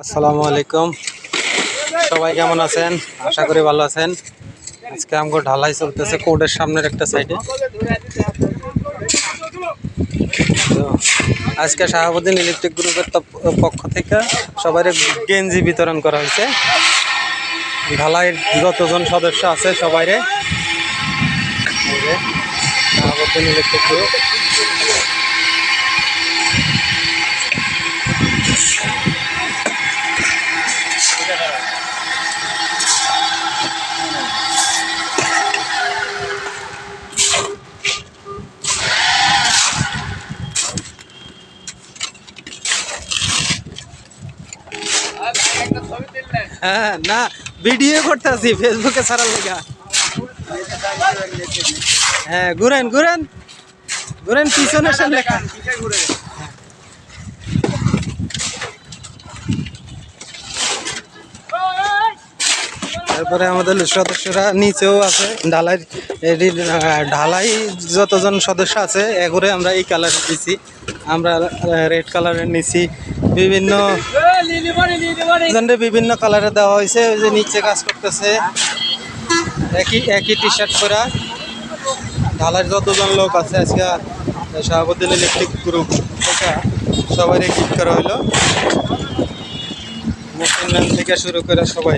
আসসালামু আলাইকুম, সবাই কেমন আছেন? আশা করি ভালো আছেন। আজকে আমাকে ঢালাই চলতেছে কোর্টের সামনের একটা সাইডে। তো আজকে শাহাবুদ্দিন ইলেকট্রিক গ্রুপের পক্ষ থেকে সবাই গেঞ্জি বিতরণ করা হয়েছে। ঢালাইয়ের যতজন সদস্য আছে সবাইরে শাহাবুদ্দিন ইলেকট্রিক গ্রুপ। হ্যাঁ, না ভিডিও করতেছি ফেসবুকে ছাড়ার লেগা। হ্যাঁ, ঘুরেন ঘুরেন ঘুরেন, পিছনে সে লেখা। তারপরে আমাদের সদস্যরা নিচেও আছে। ঢালাই যতজন সদস্য আছে এগুলো আমরা এই কালার দিছি, আমরা রেড কালারের নিছি। বিভিন্ন কালারে দেওয়া হয়েছে। ওই যে নিচে কাজ করতেছে একই টি শার্ট পরা ঢালাইয়ের যতজন লোক আছে আজকে শাহাবুদ্দিন ইলেকট্রিক গ্রুপ থেকে সবাই গিফট করা হইলো। মেশিন ম্যান থেকে শুরু করে সবাই।